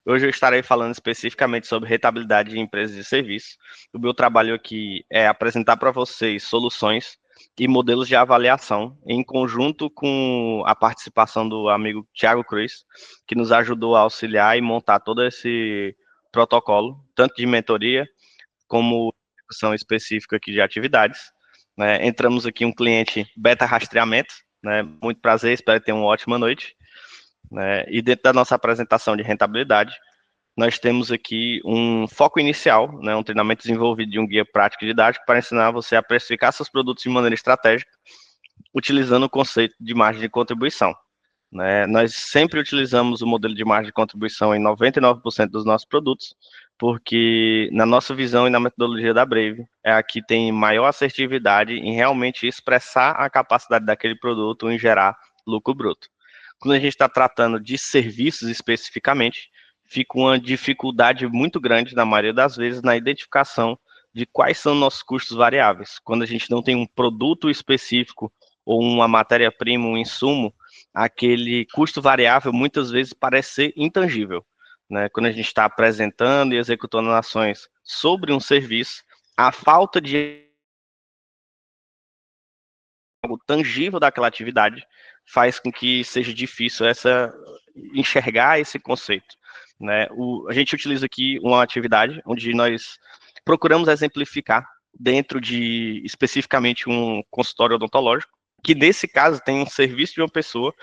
Hoje eu estarei falando especificamente sobre rentabilidade de empresas de serviço. O meu trabalho aqui é apresentar para vocês soluções e modelos de avaliação, em conjunto com a participação do amigo Thiago Cruz, que nos ajudou a auxiliar e montar todo esse protocolo, tanto de mentoria como execução específica aqui de atividades. Né? Entramos aqui um cliente beta rastreamento, né? Muito prazer, espero que tenha uma ótima noite. Né? E dentro da nossa apresentação de rentabilidade, nós temos aqui um foco inicial, né, um treinamento desenvolvido de um guia prático e didático para ensinar você a precificar seus produtos de maneira estratégica, utilizando o conceito de margem de contribuição. Né? Nós sempre utilizamos o modelo de margem de contribuição em 99% dos nossos produtos, porque na nossa visão e na metodologia da Brave, é a que tem maior assertividade em realmente expressar a capacidade daquele produto em gerar lucro bruto. Quando a gente está tratando de serviços especificamente, fica uma dificuldade muito grande, na maioria das vezes, na identificação de quais são nossos custos variáveis. Quando a gente não tem um produto específico ou uma matéria-prima, um insumo, aquele custo variável muitas vezes parece ser intangível. Né? Quando a gente está apresentando e executando ações sobre um serviço, a falta de algo tangível daquela atividade faz com que seja difícil enxergar esse conceito. Né? A gente utiliza aqui uma atividade onde nós procuramos exemplificar dentro de especificamente um consultório odontológico, que nesse caso tem um serviço de uma pessoa,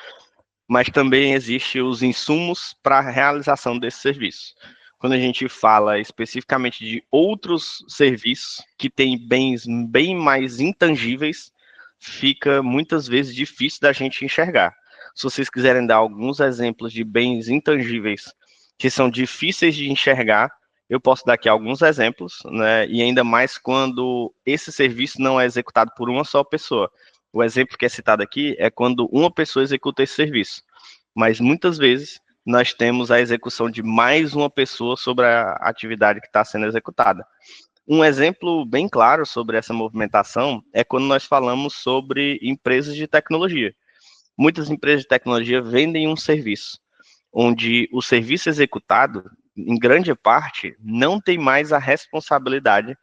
mas também existe os insumos para a realização desse serviço. Quando a gente fala especificamente de outros serviços que têm bens bem mais intangíveis, fica muitas vezes difícil da gente enxergar. Se vocês quiserem dar alguns exemplos de bens intangíveis que são difíceis de enxergar, eu posso dar aqui alguns exemplos, né? E ainda mais quando esse serviço não é executado por uma só pessoa. O exemplo que é citado aqui é quando uma pessoa executa esse serviço, mas muitas vezes nós temos a execução de mais uma pessoa sobre a atividade que está sendo executada. Um exemplo bem claro sobre essa movimentação é quando nós falamos sobre empresas de tecnologia. Muitas empresas de tecnologia vendem um serviço, onde o serviço executado, em grande parte, não tem mais a responsabilidade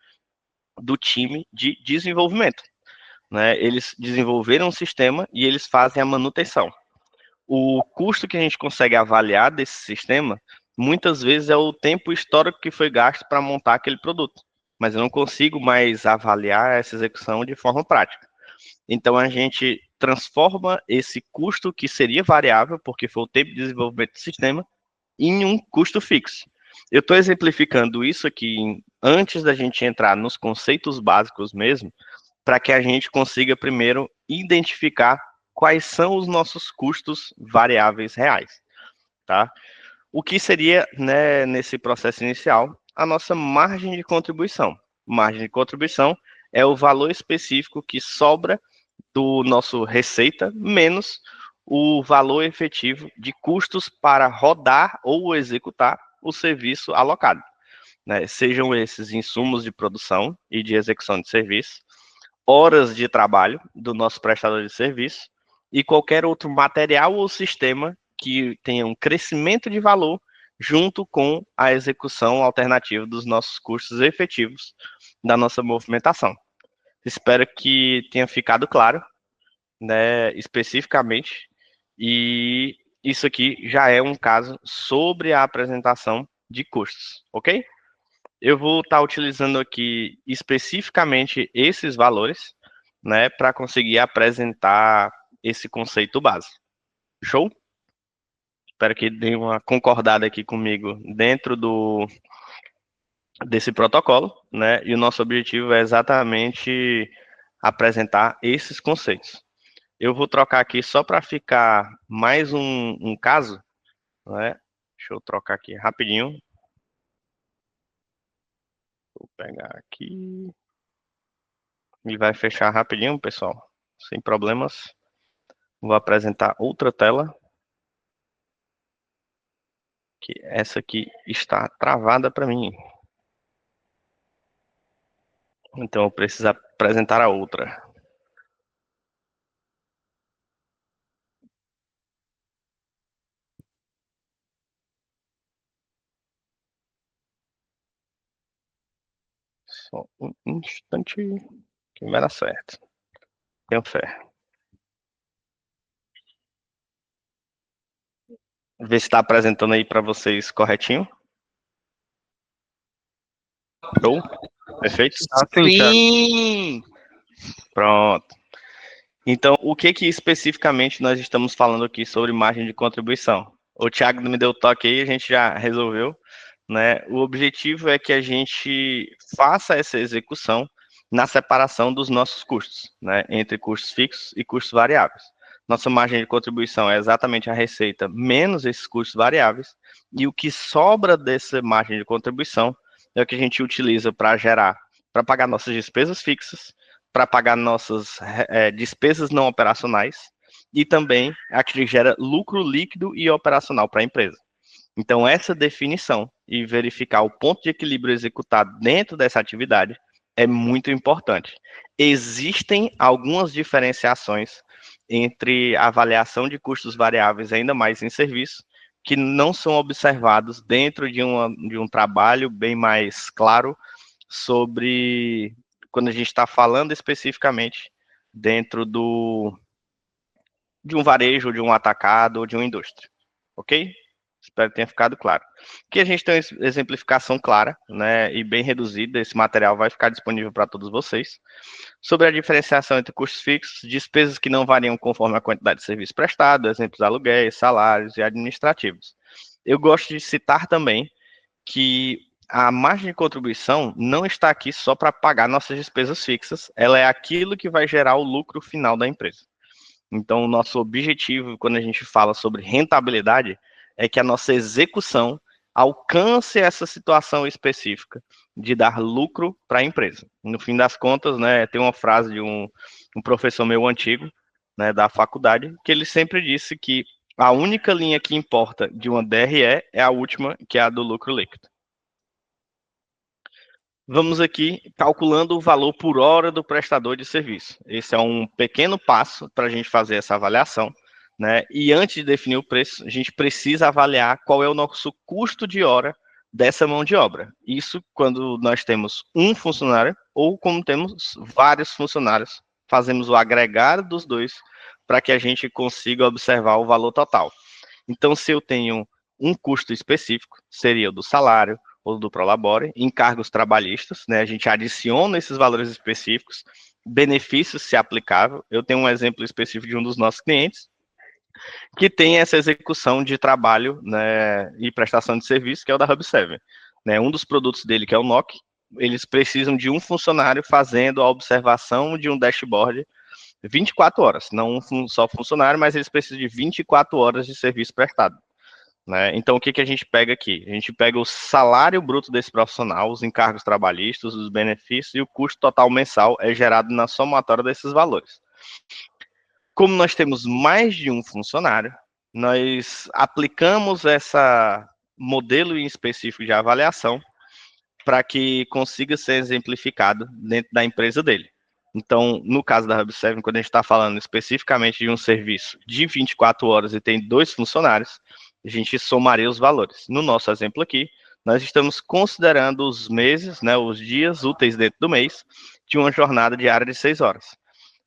do time de desenvolvimento. Né? Eles desenvolveram um sistema e eles fazem a manutenção. O custo que a gente consegue avaliar desse sistema, muitas vezes é o tempo histórico que foi gasto para montar aquele produto, mas eu não consigo mais avaliar essa execução de forma prática. Então a gente transforma esse custo que seria variável, porque foi o tempo de desenvolvimento do sistema, em um custo fixo. Eu estou exemplificando isso aqui antes da gente entrar nos conceitos básicos mesmo, para que a gente consiga primeiro identificar quais são os nossos custos variáveis reais, tá? O que seria, né, nesse processo inicial, a nossa margem de contribuição. Margem de contribuição é o valor específico que sobra do nosso receita menos o valor efetivo de custos para rodar ou executar o serviço alocado. Né? Sejam esses insumos de produção e de execução de serviço, horas de trabalho do nosso prestador de serviço e qualquer outro material ou sistema que tenha um crescimento de valor junto com a execução alternativa dos nossos custos efetivos da nossa movimentação. Espero que tenha ficado claro, né, especificamente, e isso aqui já é um caso sobre a apresentação de custos, ok? Eu vou estar utilizando aqui especificamente esses valores, né, para conseguir apresentar esse conceito base. Show? Espero que deem uma concordada aqui comigo dentro desse protocolo, né? E o nosso objetivo é exatamente apresentar esses conceitos. Eu vou trocar aqui só para ficar mais um caso, né? Deixa eu trocar aqui rapidinho. Vou pegar aqui e vai fechar rapidinho, pessoal, sem problemas. Vou apresentar outra tela, que essa aqui está travada para mim. Então eu preciso apresentar a outra. Só um instante que vai dar certo. Tenho fé. Ver se está apresentando aí para vocês corretinho. Show? Perfeito? Sim, Thiago. Sim! Pronto. Então, o que especificamente nós estamos falando aqui sobre margem de contribuição? O Thiago me deu o toque aí, a gente já resolveu, né? O objetivo é que a gente faça essa execução na separação dos nossos custos, né? Entre custos fixos e custos variáveis. Nossa margem de contribuição é exatamente a receita menos esses custos variáveis, e o que sobra dessa margem de contribuição é o que a gente utiliza para gerar, para pagar nossas despesas fixas, para pagar nossas despesas não operacionais e também a que gera lucro líquido e operacional para a empresa. Então, essa definição e verificar o ponto de equilíbrio executado dentro dessa atividade é muito importante. Existem algumas diferenciações entre a avaliação de custos variáveis, ainda mais em serviço, que não são observados dentro de um trabalho bem mais claro sobre quando a gente está falando especificamente dentro de um varejo, de um atacado ou de uma indústria, ok? Espero que tenha ficado claro. Aqui a gente tem uma exemplificação clara, né, e bem reduzida. Esse material vai ficar disponível para todos vocês. Sobre a diferenciação entre custos fixos, despesas que não variam conforme a quantidade de serviço prestado, exemplos aluguéis, salários e administrativos. Eu gosto de citar também que a margem de contribuição não está aqui só para pagar nossas despesas fixas, ela é aquilo que vai gerar o lucro final da empresa. Então, o nosso objetivo, quando a gente fala sobre rentabilidade, é que a nossa execução alcance essa situação específica de dar lucro para a empresa. No fim das contas, né, tem uma frase de um professor meu antigo, né, da faculdade, que ele sempre disse que a única linha que importa de uma DRE é a última, que é a do lucro líquido. Vamos aqui calculando o valor por hora do prestador de serviço. Esse é um pequeno passo para a gente fazer essa avaliação, né? E antes de definir o preço, a gente precisa avaliar qual é o nosso custo de hora dessa mão de obra. Isso quando nós temos um funcionário ou como temos vários funcionários, fazemos o agregado dos dois para que a gente consiga observar o valor total. Então, se eu tenho um custo específico, seria o do salário, ou do Prolabore, encargos trabalhistas, né? A gente adiciona esses valores específicos, benefícios se aplicável. Eu tenho um exemplo específico de um dos nossos clientes, que tem essa execução de trabalho, né, e prestação de serviço, que é o da Hub7. Né? Um dos produtos dele, que é o NOC, eles precisam de um funcionário fazendo a observação de um dashboard 24 horas, não só funcionário, mas eles precisam de 24 horas de serviço prestado. Né? Então, o que a gente pega aqui? A gente pega o salário bruto desse profissional, os encargos trabalhistas, os benefícios e o custo total mensal é gerado na somatória desses valores. Como nós temos mais de um funcionário, nós aplicamos esse modelo em específico de avaliação para que consiga ser exemplificado dentro da empresa dele. Então, no caso da Hub7, quando a gente está falando especificamente de um serviço de 24 horas e tem 2 funcionários, a gente somaria os valores. No nosso exemplo aqui, nós estamos considerando os meses, né, os dias úteis dentro do mês, de uma jornada diária de 6 horas.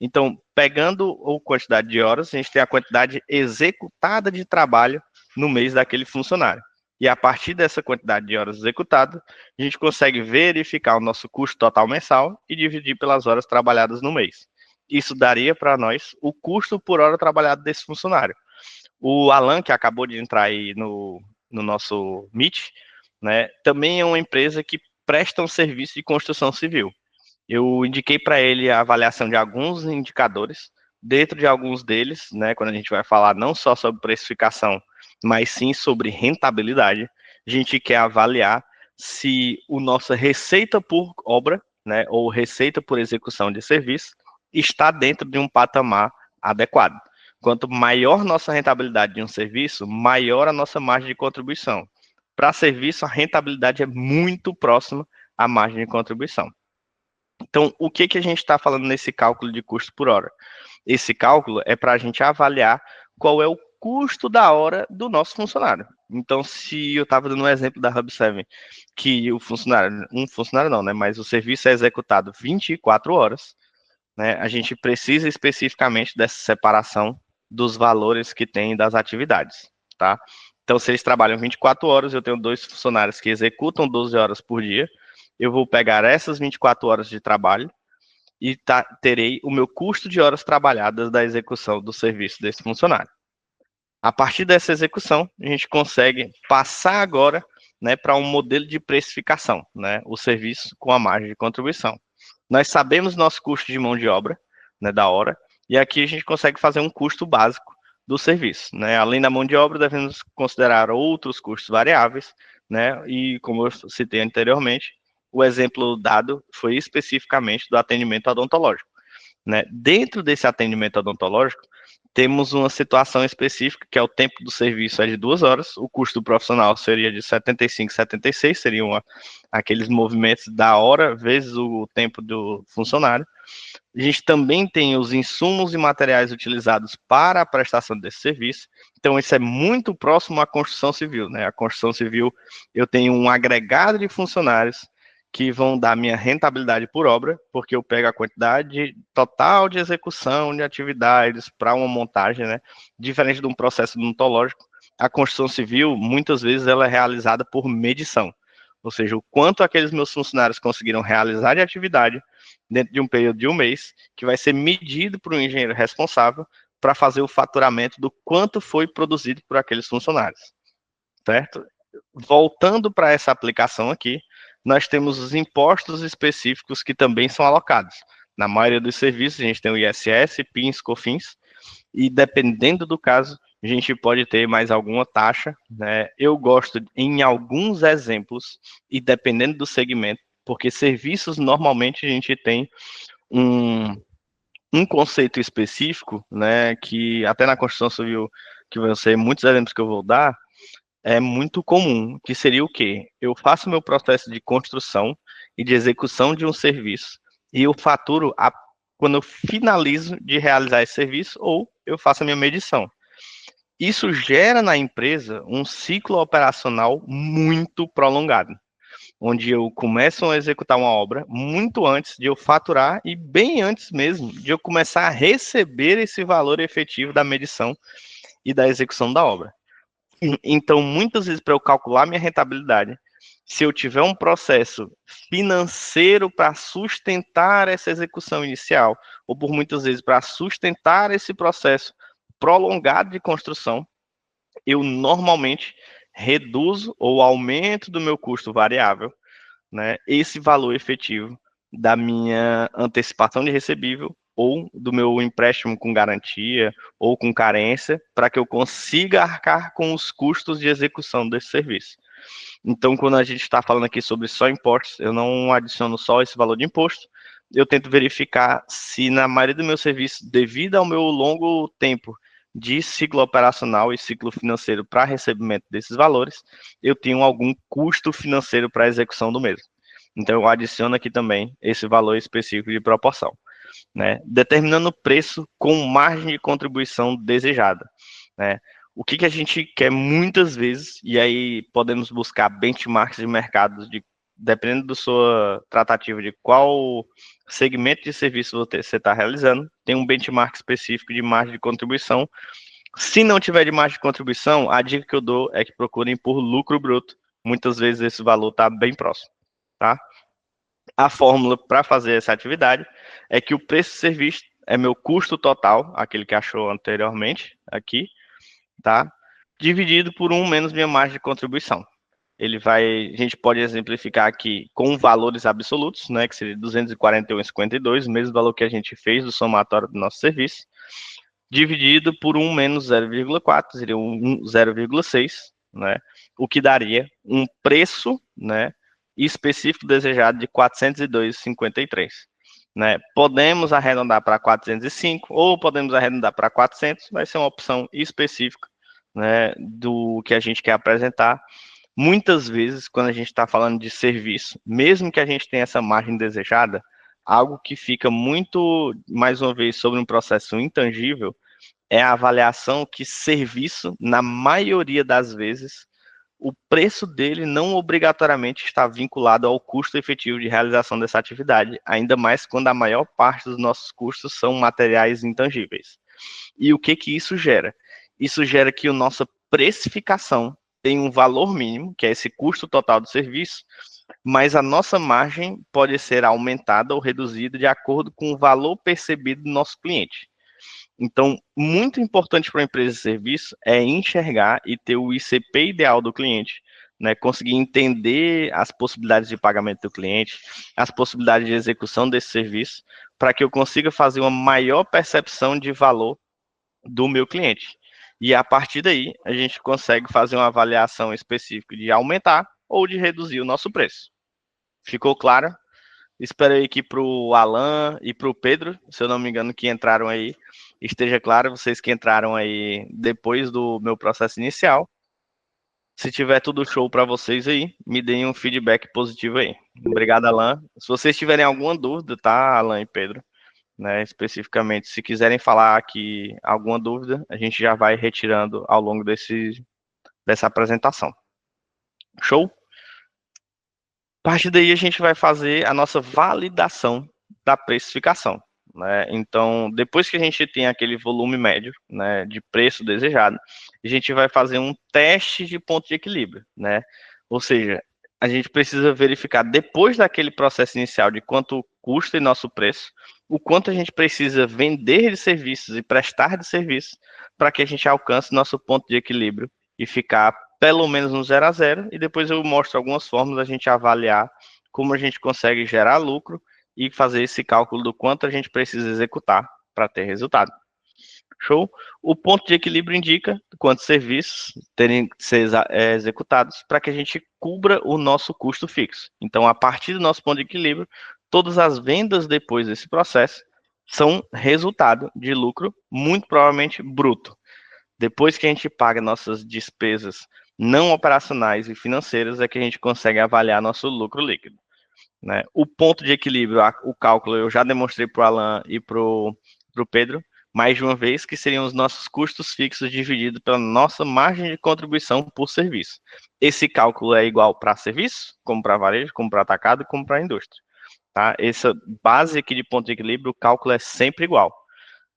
Então, pegando a quantidade de horas, a gente tem a quantidade executada de trabalho no mês daquele funcionário. E a partir dessa quantidade de horas executadas, a gente consegue verificar o nosso custo total mensal e dividir pelas horas trabalhadas no mês. Isso daria para nós o custo por hora trabalhada desse funcionário. O Alan, que acabou de entrar aí no nosso Meet, né, também é uma empresa que presta um serviço de construção civil. Eu indiquei para ele a avaliação de alguns indicadores, dentro de alguns deles, né, quando a gente vai falar não só sobre precificação, mas sim sobre rentabilidade, a gente quer avaliar se a nossa receita por obra, né, ou receita por execução de serviço, está dentro de um patamar adequado. Quanto maior nossa rentabilidade de um serviço, maior a nossa margem de contribuição. Para serviço, a rentabilidade é muito próxima à margem de contribuição. Então, o que a gente está falando nesse cálculo de custo por hora? Esse cálculo é para a gente avaliar qual é o custo da hora do nosso funcionário. Então, se eu estava dando um exemplo da Hub7, que o funcionário, um funcionário não, né, mas o serviço é executado 24 horas, né, a gente precisa especificamente dessa separação dos valores que tem das atividades, tá? Então, se eles trabalham 24 horas, eu tenho 2 funcionários que executam 12 horas por dia, eu vou pegar essas 24 horas de trabalho e terei o meu custo de horas trabalhadas da execução do serviço desse funcionário. A partir dessa execução, a gente consegue passar agora, né, para um modelo de precificação, né, o serviço com a margem de contribuição. Nós sabemos nosso custo de mão de obra, né, da hora, e aqui a gente consegue fazer um custo básico do serviço, né? Além da mão de obra, devemos considerar outros custos variáveis, né? E como eu citei anteriormente, o exemplo dado foi especificamente do atendimento odontológico, né? Dentro desse atendimento odontológico, temos uma situação específica, que é o tempo do serviço é de 2 horas, o custo do profissional seria de 75, 76, seriam aqueles movimentos da hora vezes o tempo do funcionário. A gente também tem os insumos e materiais utilizados para a prestação desse serviço. Então, isso é muito próximo à construção civil, né? A construção civil, eu tenho um agregado de funcionários que vão dar minha rentabilidade por obra, porque eu pego a quantidade total de execução de atividades para uma montagem, né? Diferente de um processo odontológico, a construção civil, muitas vezes, ela é realizada por medição. Ou seja, o quanto aqueles meus funcionários conseguiram realizar de atividade dentro de um período de um mês, que vai ser medido por um engenheiro responsável para fazer o faturamento do quanto foi produzido por aqueles funcionários, certo? Voltando para essa aplicação aqui, nós temos os impostos específicos que também são alocados. Na maioria dos serviços, a gente tem o ISS, PINS, COFINS, e dependendo do caso, a gente pode ter mais alguma taxa, né? Eu gosto, em alguns exemplos, e dependendo do segmento, porque serviços normalmente a gente tem um, um conceito específico, né, que até na construção civil, que vão ser muitos exemplos que eu vou dar, é muito comum, que seria o quê? Eu faço meu processo de construção e de execução de um serviço e eu faturo quando eu finalizo de realizar esse serviço ou eu faço a minha medição. Isso gera na empresa um ciclo operacional muito prolongado, onde eu começo a executar uma obra muito antes de eu faturar e bem antes mesmo de eu começar a receber esse valor efetivo da medição e da execução da obra. Então, muitas vezes, para eu calcular minha rentabilidade, se eu tiver um processo financeiro para sustentar essa execução inicial, ou por muitas vezes para sustentar esse processo prolongado de construção, eu normalmente reduzo ou aumento do meu custo variável, né, esse valor efetivo da minha antecipação de recebível ou do meu empréstimo com garantia ou com carência, para que eu consiga arcar com os custos de execução desse serviço. Então, quando a gente está falando aqui sobre só impostos, eu não adiciono só esse valor de imposto, eu tento verificar se na maioria do meu serviço, devido ao meu longo tempo de ciclo operacional e ciclo financeiro para recebimento desses valores, eu tenho algum custo financeiro para a execução do mesmo. Então, eu adiciono aqui também esse valor específico de proporção, né? Determinando o preço com margem de contribuição desejada, né? O que a gente quer muitas vezes, e aí podemos buscar benchmarks de mercados, dependendo da sua tratativa de qual segmento de serviço você está realizando, tem um benchmark específico de margem de contribuição. Se não tiver de margem de contribuição, a dica que eu dou é que procurem por lucro bruto. Muitas vezes esse valor está bem próximo, tá? A fórmula para fazer essa atividade é que o preço do serviço é meu custo total, aquele que achou anteriormente aqui, tá? Dividido por 1 menos minha margem de contribuição. A gente pode exemplificar aqui com valores absolutos, né, que seria 241,52, o mesmo valor que a gente fez do somatório do nosso serviço, dividido por 1 menos 0,4, seria 0,6, né, o que daria um preço, né, específico desejado de 402,53. Né? Podemos arredondar para 405 ou podemos arredondar para 400, vai ser uma opção específica, né, do que a gente quer apresentar. Muitas vezes, quando a gente está falando de serviço, mesmo que a gente tenha essa margem desejada, algo que fica muito, mais uma vez, sobre um processo intangível, é a avaliação que serviço, na maioria das vezes, o preço dele não obrigatoriamente está vinculado ao custo efetivo de realização dessa atividade, ainda mais quando a maior parte dos nossos custos são materiais intangíveis. E o que isso gera? Isso gera que a nossa precificação tem um valor mínimo, que é esse custo total do serviço, mas a nossa margem pode ser aumentada ou reduzida de acordo com o valor percebido do nosso cliente. Então, muito importante para uma empresa de serviço é enxergar e ter o ICP ideal do cliente, né? Conseguir entender as possibilidades de pagamento do cliente, as possibilidades de execução desse serviço, para que eu consiga fazer uma maior percepção de valor do meu cliente. E a partir daí, a gente consegue fazer uma avaliação específica de aumentar ou de reduzir o nosso preço. Ficou claro? Espero aí que para o Alan e para o Pedro, se eu não me engano, que entraram aí, esteja claro, vocês que entraram aí depois do meu processo inicial. Se tiver tudo show para vocês aí, me deem um feedback positivo aí. Obrigado, Alan. Se vocês tiverem alguma dúvida, tá, Alan e Pedro, né, especificamente, se quiserem falar aqui alguma dúvida, a gente já vai retirando ao longo dessa apresentação. Show? A partir daí a gente vai fazer a nossa validação da precificação, né? Então, depois que a gente tem aquele volume médio, né, de preço desejado, a gente vai fazer um teste de ponto de equilíbrio, né? Ou seja, a gente precisa verificar depois daquele processo inicial de quanto custa o nosso preço, o quanto a gente precisa vender de serviços e prestar de serviços para que a gente alcance nosso ponto de equilíbrio e ficar pelo menos no 0 a 0, e depois eu mostro algumas formas da gente avaliar como a gente consegue gerar lucro e fazer esse cálculo do quanto a gente precisa executar para ter resultado. Show? O ponto de equilíbrio indica quantos serviços terem que ser executados para que a gente cubra o nosso custo fixo. Então, a partir do nosso ponto de equilíbrio, todas as vendas depois desse processo são resultado de lucro, muito provavelmente bruto. Depois que a gente paga nossas despesas não operacionais e financeiras, é que a gente consegue avaliar nosso lucro líquido, né? O ponto de equilíbrio, o cálculo, eu já demonstrei para o Alan e para o Pedro, mais de uma vez, que seriam os nossos custos fixos divididos pela nossa margem de contribuição por serviço. Esse cálculo é igual para serviço, como para varejo, como para atacado e como para indústria. Tá? Essa base aqui de ponto de equilíbrio, o cálculo é sempre igual.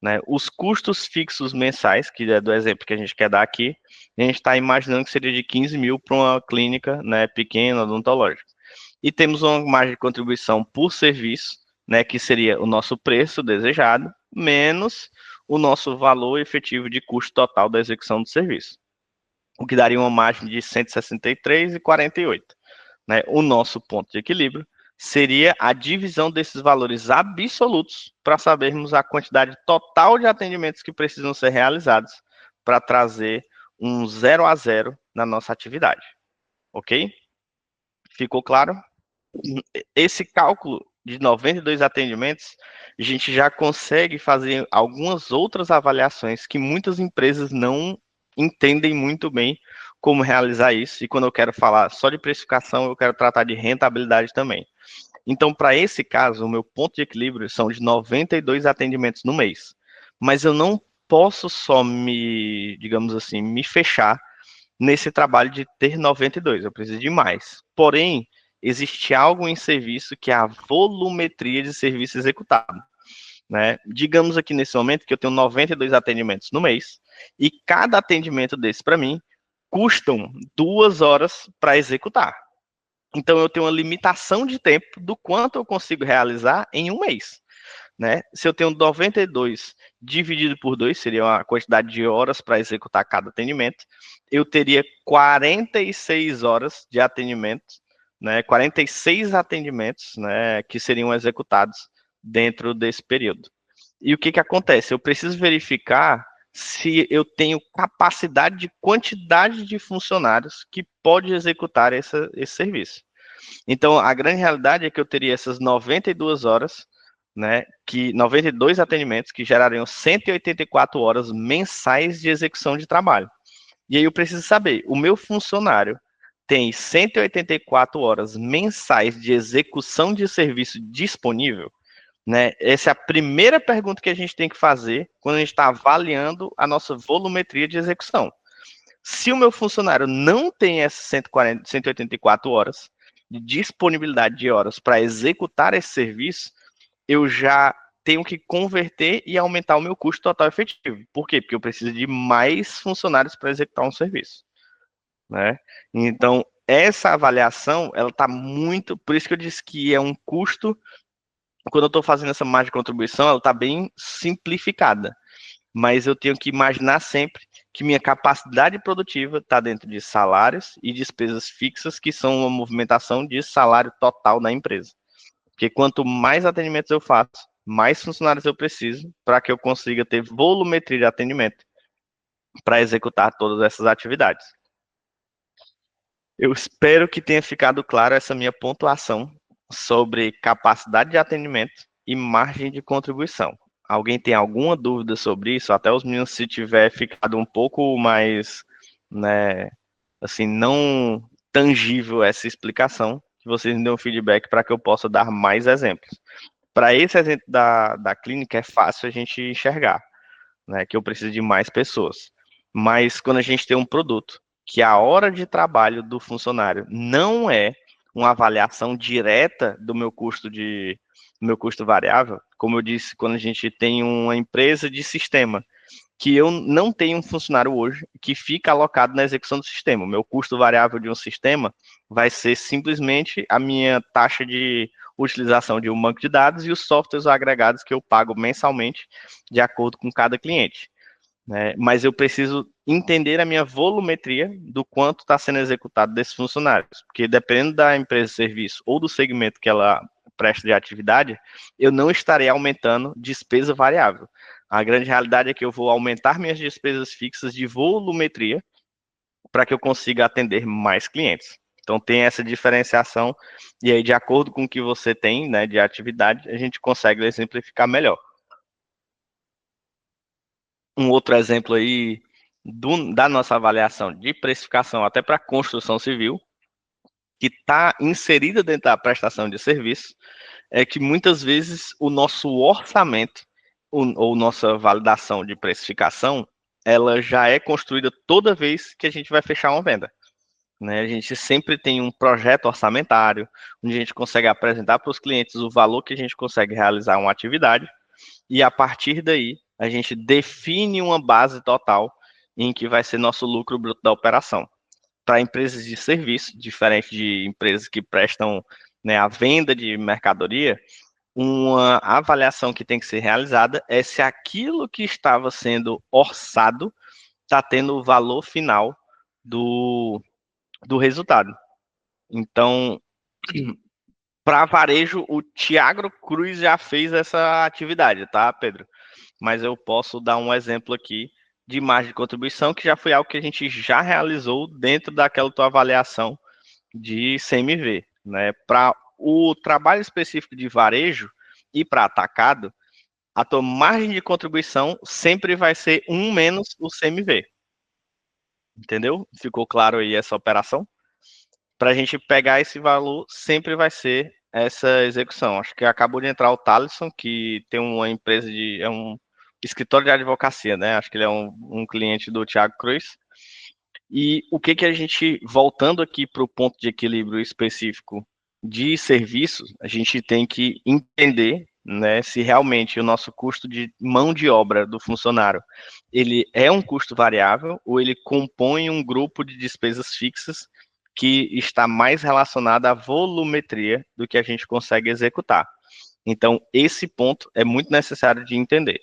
Né? Os custos fixos mensais, que é do exemplo que a gente quer dar aqui, a gente está imaginando que seria de 15 mil para uma clínica, né, pequena, odontológica. E temos uma margem de contribuição por serviço, né, que seria o nosso preço desejado, menos o nosso valor efetivo de custo total da execução do serviço, o que daria uma margem de 163,48. Né? O nosso ponto de equilíbrio seria a divisão desses valores absolutos para sabermos a quantidade total de atendimentos que precisam ser realizados para trazer um 0 a 0 na nossa atividade. Ok? Ficou claro? Esse cálculo de 92 atendimentos, a gente já consegue fazer algumas outras avaliações que muitas empresas não entendem muito bem como realizar isso. E quando eu quero falar só de precificação, eu quero tratar de rentabilidade também. Então, para esse caso, o meu ponto de equilíbrio são de 92 atendimentos no mês. Mas eu não posso só digamos assim, me fechar nesse trabalho de ter 92, eu preciso de mais. Porém, existe algo em serviço que é a volumetria de serviço executado. Né? Digamos aqui nesse momento que eu tenho 92 atendimentos no mês, e cada atendimento desse para mim custam 2 horas para executar. Então eu tenho uma limitação de tempo do quanto eu consigo realizar em um mês. Né? Se eu tenho 92 dividido por 2, seria a quantidade de horas para executar cada atendimento, eu teria 46 horas de atendimento, né? 46 atendimentos, né, que seriam executados dentro desse período. E o que acontece? Eu preciso verificar se eu tenho capacidade de quantidade de funcionários que pode executar esse serviço. Então, a grande realidade é que eu teria essas 92 horas, né, 92 atendimentos que gerariam 184 horas mensais de execução de trabalho. E aí eu preciso saber, o meu funcionário tem 184 horas mensais de execução de serviço disponível? né? Essa é a primeira pergunta que a gente tem que fazer quando a gente está avaliando a nossa volumetria de execução. Se o meu funcionário não tem essas 140, 184 horas de disponibilidade de horas para executar esse serviço, eu já tenho que converter e aumentar o meu custo total efetivo. Por quê? Porque eu preciso de mais funcionários para executar um serviço, né? Então, essa avaliação, ela está muito... Por isso que eu disse que é um custo... Quando eu estou fazendo essa margem de contribuição, ela está bem simplificada. Mas eu tenho que imaginar sempre que minha capacidade produtiva está dentro de salários e despesas fixas, que são uma movimentação de salário total da empresa. Porque quanto mais atendimentos eu faço, mais funcionários eu preciso para que eu consiga ter volumetria de atendimento para executar todas essas atividades. Eu espero que tenha ficado claro essa minha pontuação sobre capacidade de atendimento e margem de contribuição. Alguém tem alguma dúvida sobre isso? Até os meninos, se tiver ficado um pouco mais, né, assim, não tangível essa explicação, que vocês me dêem um feedback para que eu possa dar mais exemplos. Para esse exemplo da clínica é fácil a gente enxergar, né, que eu preciso de mais pessoas. Mas quando a gente tem um produto que a hora de trabalho do funcionário não é uma avaliação direta do meu custo variável, como eu disse, quando a gente tem uma empresa de sistema que eu não tenho um funcionário hoje que fica alocado na execução do sistema. O meu custo variável de um sistema vai ser simplesmente a minha taxa de utilização de um banco de dados e os softwares agregados que eu pago mensalmente de acordo com cada cliente, né? Mas eu preciso entender a minha volumetria do quanto está sendo executado desses funcionários, porque dependendo da empresa de serviço ou do segmento que ela presta de atividade, eu não estarei aumentando despesa variável. A grande realidade é que eu vou aumentar minhas despesas fixas de volumetria para que eu consiga atender mais clientes. Então tem essa diferenciação, e aí, de acordo com o que você tem, né, de atividade, a gente consegue exemplificar melhor. Um outro exemplo aí da nossa avaliação de precificação até para construção civil, que está inserida dentro da prestação de serviço, é que muitas vezes o nosso orçamento ou nossa validação de precificação, ela já é construída toda vez que a gente vai fechar uma venda, né? A gente sempre tem um projeto orçamentário, onde a gente consegue apresentar para os clientes o valor que a gente consegue realizar uma atividade, e a partir daí a gente define uma base total em que vai ser nosso lucro bruto da operação. Para empresas de serviço, diferente de empresas que prestam, né, a venda de mercadoria, uma avaliação que tem que ser realizada é se aquilo que estava sendo orçado está tendo o valor final do resultado. Então, para varejo, o Thiago Cruz já fez essa atividade, tá, Pedro? Mas eu posso dar um exemplo aqui de margem de contribuição, que já foi algo que a gente já realizou dentro daquela tua avaliação de CMV, né? Para o trabalho específico de varejo e para atacado, a tua margem de contribuição sempre vai ser 1 menos o CMV. Entendeu? Ficou claro aí essa operação? Para a gente pegar esse valor, sempre vai ser essa execução. Acho que acabou de entrar o Thaleson, que tem uma empresa é um escritório de advocacia, né? Acho que ele é um cliente do Thiago Cruz. E o que a gente, voltando aqui para o ponto de equilíbrio específico de serviços, a gente tem que entender, né, se realmente o nosso custo de mão de obra do funcionário, ele é um custo variável ou ele compõe um grupo de despesas fixas que está mais relacionado à volumetria do que a gente consegue executar. Então, esse ponto é muito necessário de entender,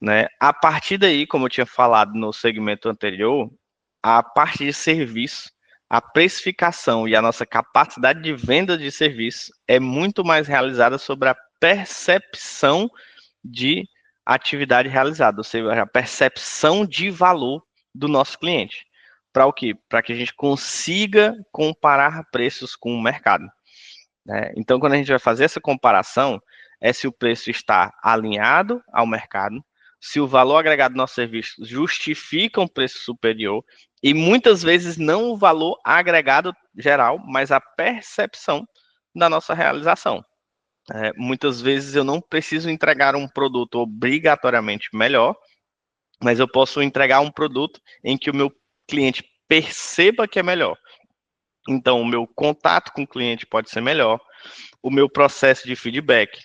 né? A partir daí, como eu tinha falado no segmento anterior, a parte de serviço, a precificação e a nossa capacidade de venda de serviço é muito mais realizada sobre a percepção de atividade realizada, ou seja, a percepção de valor do nosso cliente. Para o quê? Para que a gente consiga comparar preços com o mercado, né? Então, quando a gente vai fazer essa comparação, é se o preço está alinhado ao mercado, se o valor agregado do nosso serviço justifica um preço superior, e muitas vezes não o valor agregado geral, mas a percepção da nossa realização. Muitas vezes eu não preciso entregar um produto obrigatoriamente melhor, mas eu posso entregar um produto em que o meu cliente perceba que é melhor. Então, o meu contato com o cliente pode ser melhor, o meu processo de feedback,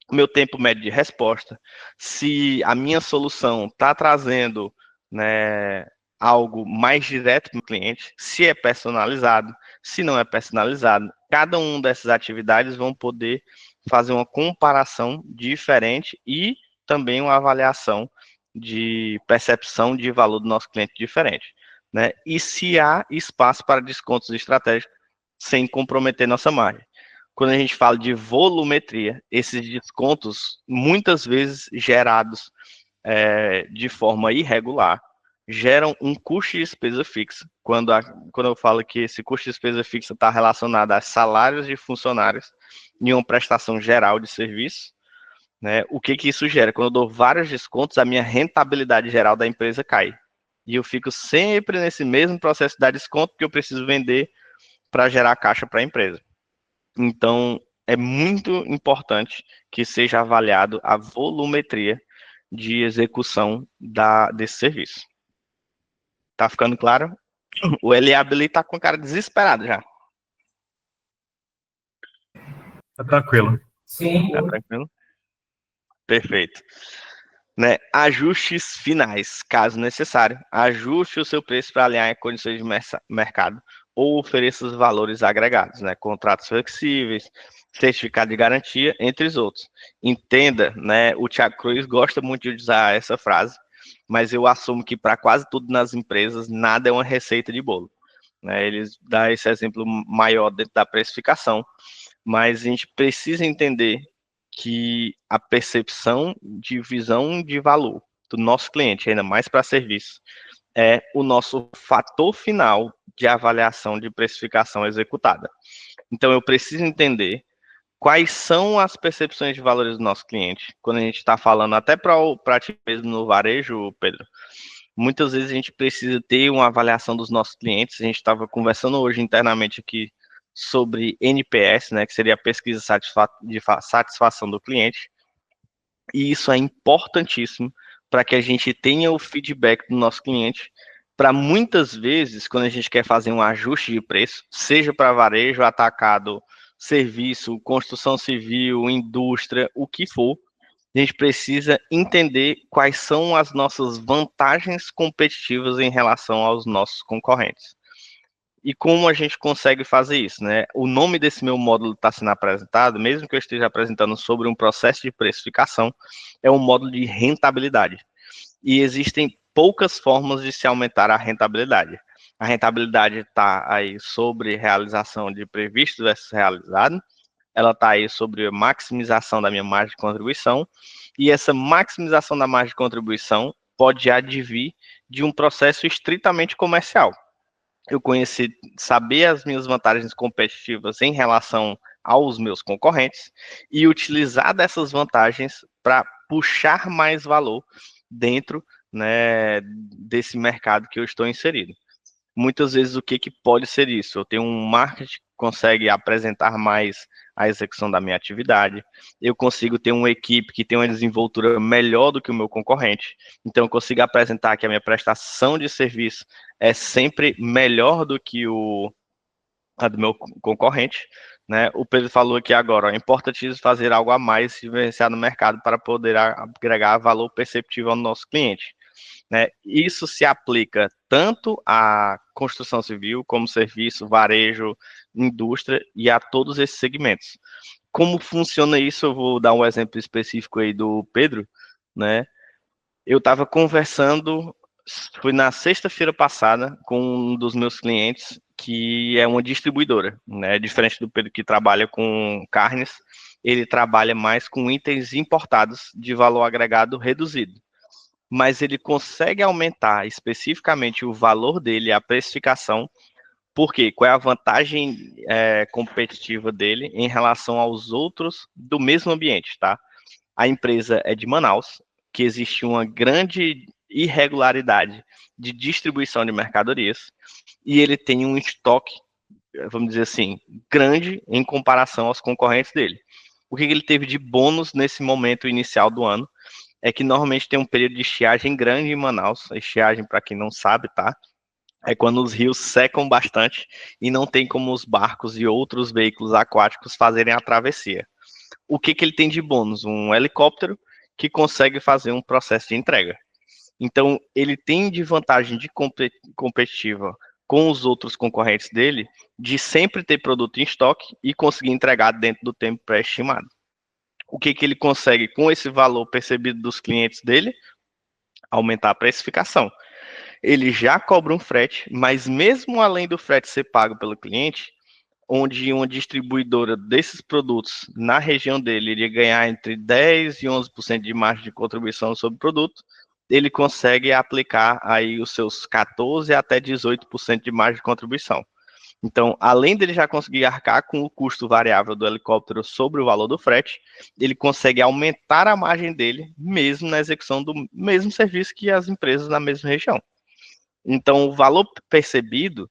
o meu tempo médio de resposta, se a minha solução está trazendo, né, algo mais direto para o cliente, se é personalizado, se não é personalizado. Cada uma dessas atividades vão poder fazer uma comparação diferente e também uma avaliação de percepção de valor do nosso cliente diferente, né? E se há espaço para descontos estratégicos sem comprometer nossa margem. Quando a gente fala de volumetria, esses descontos, muitas vezes gerados de forma irregular, geram um custo de despesa fixa. Quando eu falo que esse custo de despesa fixa está relacionado a salários de funcionários em uma prestação geral de serviço, né, o que isso gera? Quando eu dou vários descontos, a minha rentabilidade geral da empresa cai. E eu fico sempre nesse mesmo processo de dar desconto, porque eu preciso vender para gerar caixa para a empresa. Então, é muito importante que seja avaliado a volumetria de execução desse serviço. Tá ficando claro? O LAB ali tá com a cara desesperado já. Tá tranquilo. Sim. Tá tranquilo? Perfeito. Né? Ajustes finais, caso necessário. Ajuste o seu preço para alinhar em condições de mercado ou ofereça os valores agregados, né? Contratos flexíveis, certificado de garantia, entre os outros. Entenda, né? O Thiago Cruz gosta muito de usar essa frase, mas eu assumo que para quase tudo nas empresas, nada é uma receita de bolo. Né? Eles dão esse exemplo maior dentro da precificação, mas a gente precisa entender que a percepção de visão de valor do nosso cliente, ainda mais para serviço, é o nosso fator final de avaliação de precificação executada. Então, eu preciso entender quais são as percepções de valores do nosso cliente. Quando a gente está falando, até para ti mesmo no varejo, Pedro, muitas vezes a gente precisa ter uma avaliação dos nossos clientes. A gente estava conversando hoje internamente aqui sobre NPS, né, que seria a pesquisa de satisfação do cliente. E isso é importantíssimo para que a gente tenha o feedback do nosso cliente. Para muitas vezes, quando a gente quer fazer um ajuste de preço, seja para varejo, atacado, serviço, construção civil, indústria, o que for, a gente precisa entender quais são as nossas vantagens competitivas em relação aos nossos concorrentes. E como a gente consegue fazer isso, né? O nome desse meu módulo está sendo apresentado, mesmo que eu esteja apresentando sobre um processo de precificação, é um módulo de rentabilidade. E existem poucas formas de se aumentar a rentabilidade. A rentabilidade está aí sobre realização de previsto versus realizado, ela está aí sobre a maximização da minha margem de contribuição, e essa maximização da margem de contribuição pode advir de um processo estritamente comercial. Eu saber as minhas vantagens competitivas em relação aos meus concorrentes e utilizar dessas vantagens para puxar mais valor dentro, né, desse mercado que eu estou inserido. Muitas vezes o que pode ser isso? Eu tenho um marketing que consegue apresentar mais a execução da minha atividade, eu consigo ter uma equipe que tem uma desenvoltura melhor do que o meu concorrente, então eu consigo apresentar que a minha prestação de serviço é sempre melhor do que a do meu concorrente, né? O Pedro falou aqui agora, ó, é importante fazer algo a mais, se diferenciar no mercado para poder agregar valor perceptível ao nosso cliente. Né? Isso se aplica tanto à construção civil, como serviço, varejo, indústria e a todos esses segmentos. Como funciona isso? Eu vou dar um exemplo específico aí do Pedro, né? Eu estava conversando, foi na sexta-feira passada, com um dos meus clientes, que é uma distribuidora, né? Diferente do Pedro que trabalha com carnes, ele trabalha mais com itens importados de valor agregado reduzido, mas ele consegue aumentar especificamente o valor dele, a precificação. Por quê? Qual é a vantagem competitiva dele em relação aos outros do mesmo ambiente, tá? A empresa é de Manaus, que existe uma grande irregularidade de distribuição de mercadorias, e ele tem um estoque, vamos dizer assim, grande em comparação aos concorrentes dele. O que ele teve de bônus nesse momento inicial do ano é que normalmente tem um período de estiagem grande em Manaus. A estiagem, para quem não sabe, tá? É quando os rios secam bastante e não tem como os barcos e outros veículos aquáticos fazerem a travessia. O que ele tem de bônus? Um helicóptero que consegue fazer um processo de entrega. Então, ele tem de vantagem de competitiva com os outros concorrentes dele, de sempre ter produto em estoque e conseguir entregar dentro do tempo pré-estimado. O que ele consegue com esse valor percebido dos clientes dele? Aumentar a precificação. Ele já cobra um frete, mas mesmo além do frete ser pago pelo cliente, onde uma distribuidora desses produtos na região dele iria ganhar entre 10% e 11% de margem de contribuição sobre o produto, ele consegue aplicar aí os seus 14% até 18% de margem de contribuição. Então, além dele já conseguir arcar com o custo variável do helicóptero sobre o valor do frete, ele consegue aumentar a margem dele, mesmo na execução do mesmo serviço que as empresas na mesma região. Então, o valor percebido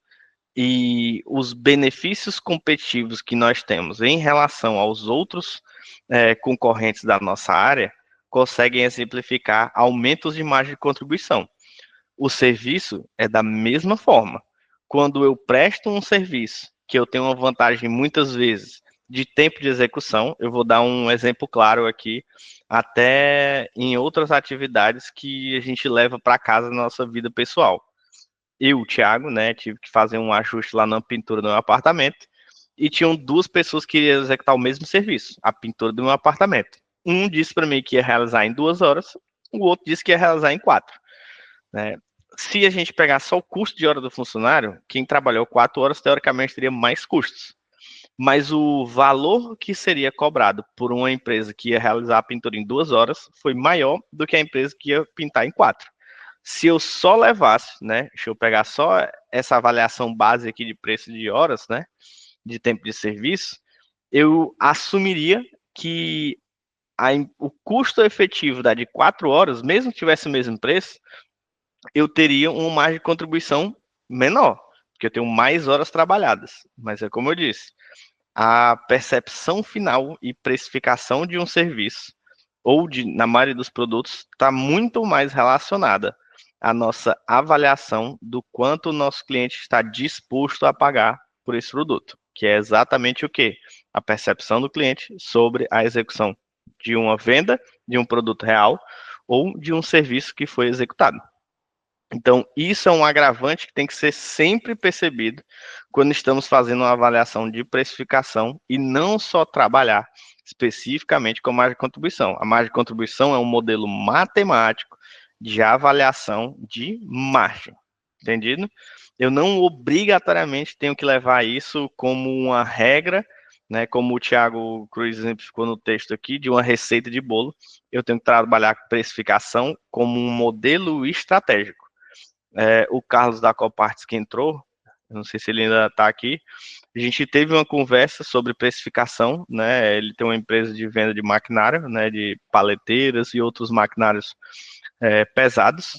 e os benefícios competitivos que nós temos em relação aos outros concorrentes da nossa área conseguem exemplificar aumentos de margem de contribuição. O serviço é da mesma forma. Quando eu presto um serviço que eu tenho uma vantagem muitas vezes de tempo de execução, eu vou dar um exemplo claro aqui, até em outras atividades que a gente leva para casa na nossa vida pessoal. Eu, Thiago, né, tive que fazer um ajuste lá na pintura do meu apartamento e tinham duas pessoas que iam executar o mesmo serviço, a pintura do meu apartamento. Um disse para mim que ia realizar em 2 horas, o outro disse que ia realizar em 4. Né? Se a gente pegar só o custo de hora do funcionário, quem trabalhou 4 horas, teoricamente, teria mais custos. Mas o valor que seria cobrado por uma empresa que ia realizar a pintura em 2 horas foi maior do que a empresa que ia pintar em 4. Se eu só levasse, né, deixa eu pegar só essa avaliação base aqui de preço de horas, né, de tempo de serviço, eu assumiria que o custo efetivo da de 4 horas, mesmo que tivesse o mesmo preço, eu teria uma margem de contribuição menor, porque eu tenho mais horas trabalhadas. Mas é como eu disse, a percepção final e precificação de um serviço, ou na maioria dos produtos, está muito mais relacionada à nossa avaliação do quanto o nosso cliente está disposto a pagar por esse produto, que é exatamente o quê? A percepção do cliente sobre a execução de uma venda de um produto real ou de um serviço que foi executado. Então, isso é um agravante que tem que ser sempre percebido quando estamos fazendo uma avaliação de precificação e não só trabalhar especificamente com a margem de contribuição. A margem de contribuição é um modelo matemático de avaliação de margem, entendido? Eu não obrigatoriamente tenho que levar isso como uma regra, né, como o Thiago Cruz exemplificou no texto aqui, de uma receita de bolo. Eu tenho que trabalhar precificação como um modelo estratégico. O Carlos da Copartes que entrou, não sei se ele ainda está aqui, a gente teve uma conversa sobre precificação, né? Ele tem uma empresa de venda de maquinário, né? De paleteiras e outros maquinários pesados.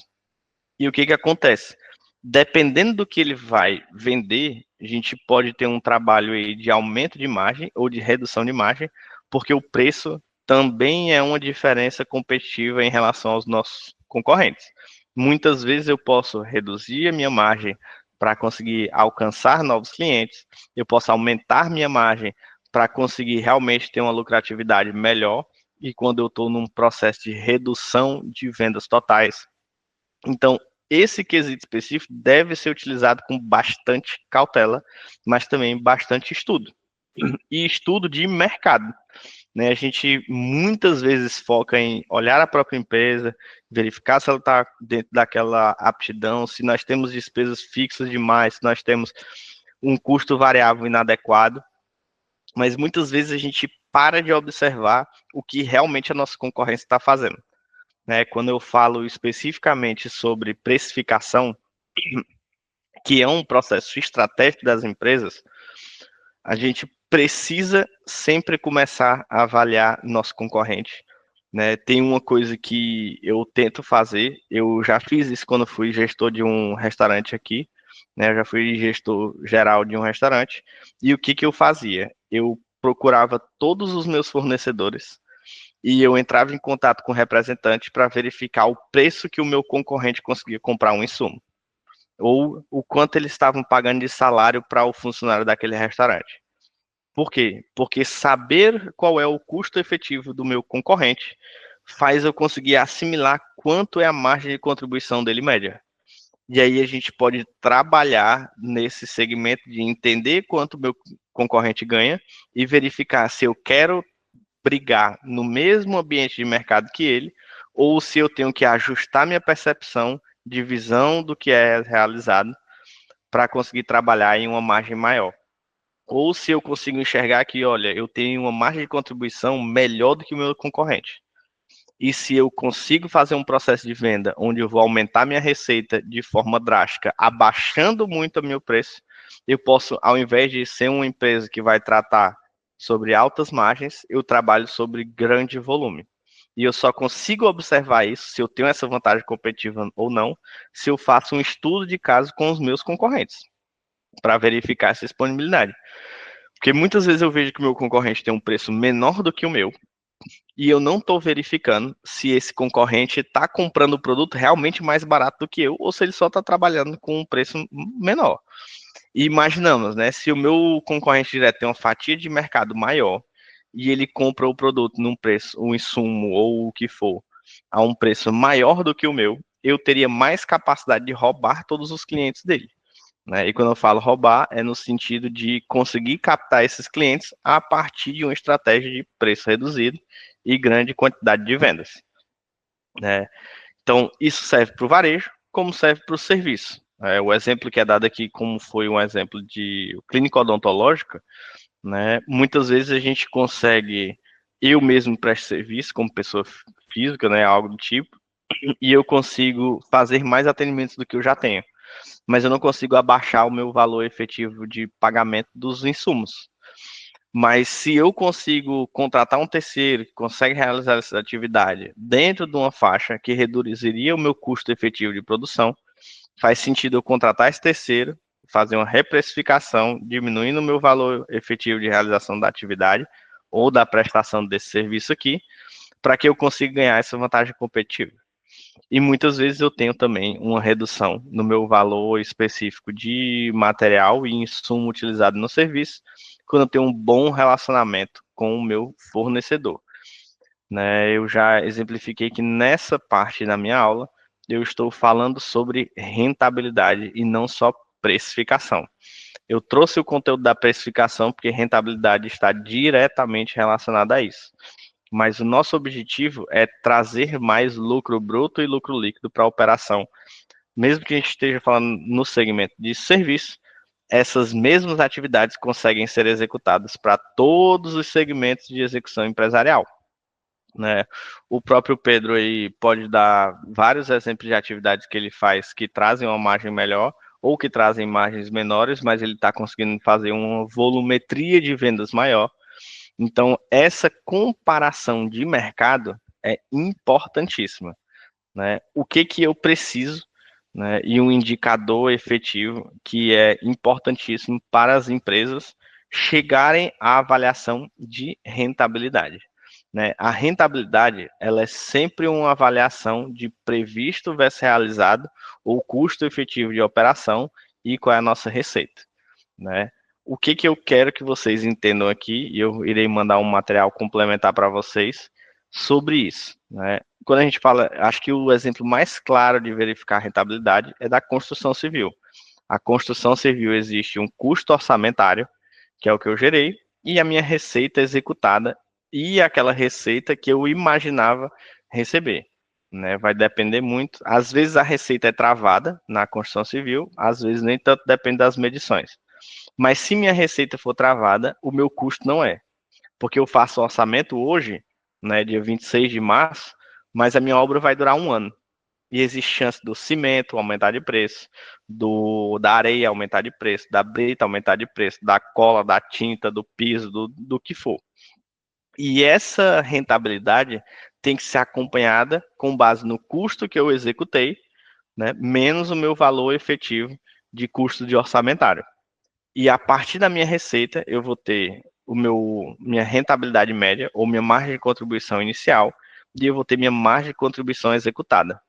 E o que acontece? Dependendo do que ele vai vender, a gente pode ter um trabalho aí de aumento de margem ou de redução de margem, porque o preço também é uma diferença competitiva em relação aos nossos concorrentes. Muitas vezes eu posso reduzir a minha margem para conseguir alcançar novos clientes, eu posso aumentar minha margem para conseguir realmente ter uma lucratividade melhor, e quando eu estou num processo de redução de vendas totais. Então, esse quesito específico deve ser utilizado com bastante cautela, mas também bastante estudo. E estudo de mercado. Né? A gente muitas vezes foca em olhar a própria empresa, verificar se ela está dentro daquela aptidão, se nós temos despesas fixas demais, se nós temos um custo variável inadequado, mas muitas vezes a gente para de observar o que realmente a nossa concorrência está fazendo. Né? Quando eu falo especificamente sobre precificação, que é um processo estratégico das empresas, a gente precisa sempre começar a avaliar nosso concorrente. Né? Tem uma coisa que eu tento fazer, eu já fiz isso quando fui gestor de um restaurante aqui, né? Eu já fui gestor geral de um restaurante, e o que eu fazia? Eu procurava todos os meus fornecedores e eu entrava em contato com o representante para verificar o preço que o meu concorrente conseguia comprar um insumo, ou o quanto eles estavam pagando de salário para o funcionário daquele restaurante. Por quê? Porque saber qual é o custo efetivo do meu concorrente faz eu conseguir assimilar quanto é a margem de contribuição dele média. E aí a gente pode trabalhar nesse segmento de entender quanto o meu concorrente ganha e verificar se eu quero brigar no mesmo ambiente de mercado que ele ou se eu tenho que ajustar minha percepção de visão do que é realizado para conseguir trabalhar em uma margem maior. Ou se eu consigo enxergar que, olha, eu tenho uma margem de contribuição melhor do que o meu concorrente. E se eu consigo fazer um processo de venda onde eu vou aumentar minha receita de forma drástica, abaixando muito o meu preço, eu posso, ao invés de ser uma empresa que vai tratar sobre altas margens, eu trabalho sobre grande volume. E eu só consigo observar isso, se eu tenho essa vantagem competitiva ou não, se eu faço um estudo de caso com os meus concorrentes, para verificar essa disponibilidade. Porque muitas vezes eu vejo que o meu concorrente tem um preço menor do que o meu, e eu não estou verificando se esse concorrente está comprando o produto realmente mais barato do que eu, ou se ele só está trabalhando com um preço menor. E imaginamos, né, se o meu concorrente direto tem uma fatia de mercado maior, e ele compra o produto num preço, o insumo ou o que for, a um preço maior do que o meu, eu teria mais capacidade de roubar todos os clientes dele. Né? E quando eu falo roubar, é no sentido de conseguir captar esses clientes a partir de uma estratégia de preço reduzido e grande quantidade de vendas. Né? Então, isso serve para o varejo, como serve para o serviço. O exemplo que é dado aqui, como foi um exemplo de clínica odontológica, né? Muitas vezes a gente consegue, eu mesmo presto serviço como pessoa física, né? Algo do tipo, e eu consigo fazer mais atendimentos do que eu já tenho, mas eu não consigo abaixar o meu valor efetivo de pagamento dos insumos. Mas se eu consigo contratar um terceiro que consegue realizar essa atividade dentro de uma faixa que reduziria o meu custo efetivo de produção, faz sentido eu contratar esse terceiro, fazer uma reprecificação, diminuindo o meu valor efetivo de realização da atividade ou da prestação desse serviço aqui, para que eu consiga ganhar essa vantagem competitiva. E muitas vezes eu tenho também uma redução no meu valor específico de material e insumo utilizado no serviço, quando eu tenho um bom relacionamento com o meu fornecedor. Né? Eu já exemplifiquei que nessa parte da minha aula, eu estou falando sobre rentabilidade e não só precificação. Eu trouxe o conteúdo da precificação porque rentabilidade está diretamente relacionada a isso. Mas o nosso objetivo é trazer mais lucro bruto e lucro líquido para a operação. Mesmo que a gente esteja falando no segmento de serviço, essas mesmas atividades conseguem ser executadas para todos os segmentos de execução empresarial. Né? O próprio Pedro aí pode dar vários exemplos de atividades que ele faz que trazem uma margem melhor ou que trazem margens menores, mas ele está conseguindo fazer uma volumetria de vendas maior. Então, essa comparação de mercado é importantíssima. Né? O que eu preciso, né? E um indicador efetivo que é importantíssimo para as empresas chegarem à avaliação de rentabilidade. Né? A rentabilidade ela é sempre uma avaliação de previsto versus realizado, ou custo efetivo de operação e qual é a nossa receita. Né? O que eu quero que vocês entendam aqui, e eu irei mandar um material complementar para vocês sobre isso. Né? Quando a gente fala, acho que o exemplo mais claro de verificar a rentabilidade é da construção civil. A construção civil existe um custo orçamentário, que é o que eu gerei, e a minha receita executada, e aquela receita que eu imaginava receber. Né? Vai depender muito. Às vezes a receita é travada na construção civil, às vezes nem tanto, depende das medições. Mas se minha receita for travada, o meu custo não é. Porque eu faço orçamento hoje, né, dia 26 de março, mas a minha obra vai durar um ano. E existe chance do cimento aumentar de preço, da areia aumentar de preço, da brita aumentar de preço, da cola, da tinta, do piso, do que for. E essa rentabilidade tem que ser acompanhada com base no custo que eu executei, né, menos o meu valor efetivo de custo de orçamentário. E a partir da minha receita, eu vou ter minha rentabilidade média ou minha margem de contribuição inicial e eu vou ter minha margem de contribuição executada,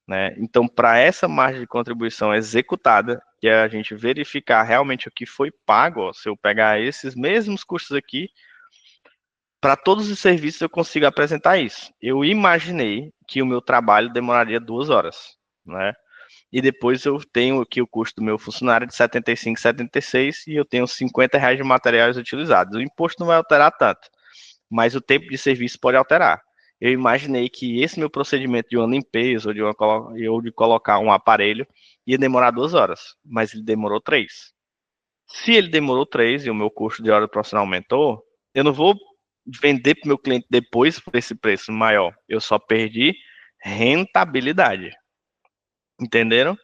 né? Então, para essa margem de contribuição executada, que é a gente verificar realmente o que foi pago, ó, se eu pegar esses mesmos custos aqui, para todos os serviços eu consigo apresentar isso. Eu imaginei que o meu trabalho demoraria 2 horas, né? E depois eu tenho aqui o custo do meu funcionário de 75, 76 e eu tenho R$ 50 de materiais utilizados. O imposto não vai alterar tanto, mas o tempo de serviço pode alterar. Eu imaginei que esse meu procedimento de uma limpeza ou de colocar um aparelho ia demorar 2 horas, mas ele demorou 3. Se ele demorou 3 e o meu custo de hora profissional aumentou, eu não vou vender para o meu cliente depois por esse preço maior. Eu só perdi rentabilidade. Entenderam?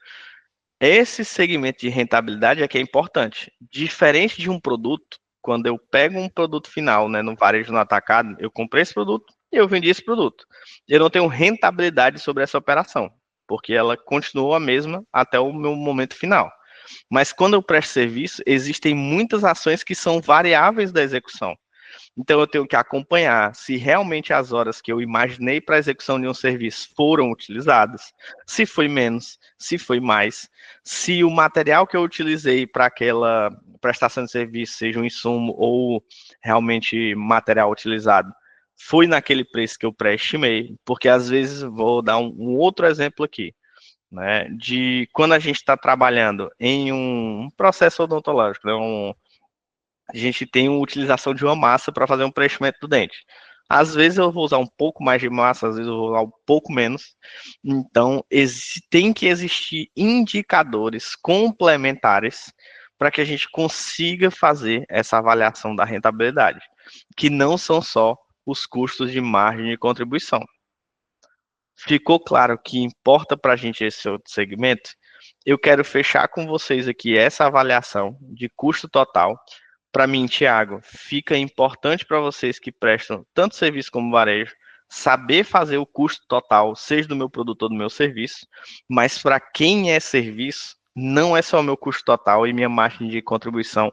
Esse segmento de rentabilidade é que é importante. Diferente de um produto, quando eu pego um produto final, né, no varejo no atacado, eu comprei esse produto e eu vendi esse produto. Eu não tenho rentabilidade sobre essa operação, porque ela continuou a mesma até o meu momento final. Mas quando eu presto serviço, existem muitas ações que são variáveis da execução. Então eu tenho que acompanhar se realmente as horas que eu imaginei para a execução de um serviço foram utilizadas, se foi menos, se foi mais, se o material que eu utilizei para aquela prestação de serviço, seja um insumo ou realmente material utilizado, foi naquele preço que eu pré-estimei, porque às vezes, vou dar um outro exemplo aqui, né, de quando a gente está trabalhando em um processo odontológico, né, a gente tem a utilização de uma massa para fazer um preenchimento do dente. Às vezes eu vou usar um pouco mais de massa, às vezes eu vou usar um pouco menos. Então, tem que existir indicadores complementares para que a gente consiga fazer essa avaliação da rentabilidade, que não são só os custos de margem de contribuição. Ficou claro que importa para a gente esse outro segmento? Eu quero fechar com vocês aqui essa avaliação de custo total. Para mim, Thiago, fica importante para vocês que prestam tanto serviço como varejo, saber fazer o custo total, seja do meu produto ou do meu serviço, mas para quem é serviço, não é só o meu custo total e minha margem de contribuição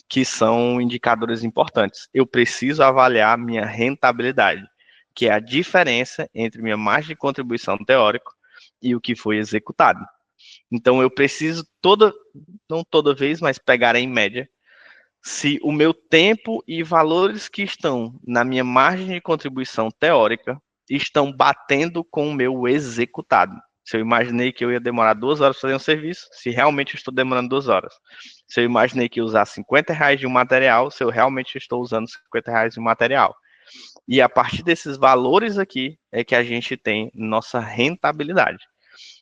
que são indicadores importantes. Eu preciso avaliar minha rentabilidade, que é a diferença entre minha margem de contribuição teórica e o que foi executado. Então, eu preciso não toda vez, mas pegar em média, se o meu tempo e valores que estão na minha margem de contribuição teórica estão batendo com o meu executado. Se eu imaginei que eu ia demorar 2 horas para fazer um serviço, se realmente eu estou demorando 2 horas. Se eu imaginei que ia usar R$ 50 de um material, se eu realmente estou usando R$ 50 de um material. E a partir desses valores aqui é que a gente tem nossa rentabilidade.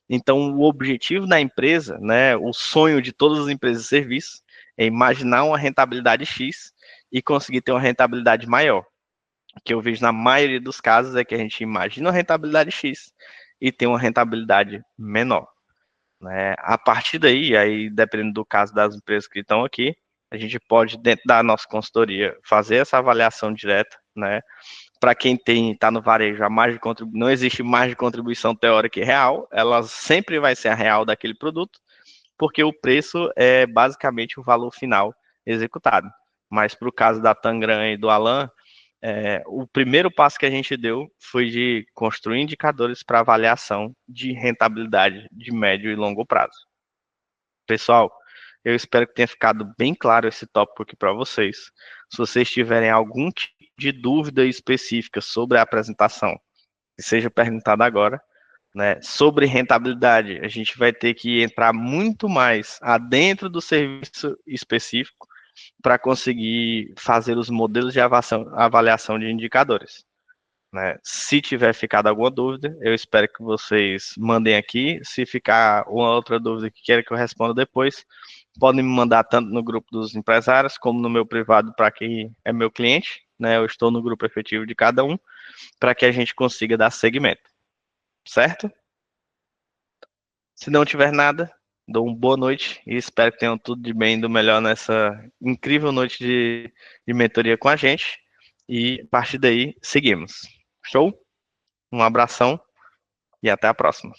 Então, o objetivo da empresa, né, o sonho de todas as empresas de serviço, é imaginar uma rentabilidade X e conseguir ter uma rentabilidade maior. O que eu vejo na maioria dos casos é que a gente imagina uma rentabilidade X e tem uma rentabilidade menor, né? A partir daí, aí dependendo do caso das empresas que estão aqui, a gente pode, dentro da nossa consultoria, fazer essa avaliação direta, né? Para quem está no varejo, não existe margem de contribuição teórica e real, ela sempre vai ser a real daquele produto, porque o preço é basicamente o valor final executado. Mas para o caso da Tangram e do Alan, o primeiro passo que a gente deu foi de construir indicadores para avaliação de rentabilidade de médio e longo prazo. Pessoal, eu espero que tenha ficado bem claro esse tópico aqui para vocês. Se vocês tiverem algum tipo de dúvida específica sobre a apresentação, que seja perguntada agora, né? Sobre rentabilidade, a gente vai ter que entrar muito mais adentro do serviço específico para conseguir fazer os modelos de avaliação de indicadores, né? Se tiver ficado alguma dúvida, eu espero que vocês mandem aqui. Se ficar uma outra dúvida que queira que eu responda depois, podem me mandar tanto no grupo dos empresários como no meu privado para quem é meu cliente, né? Eu estou no grupo efetivo de cada um para que a gente consiga dar seguimento, certo? Se não tiver nada, dou uma boa noite e espero que tenham tudo de bem e do melhor nessa incrível noite de mentoria com a gente. E a partir daí, seguimos. Show? Um abração e até a próxima.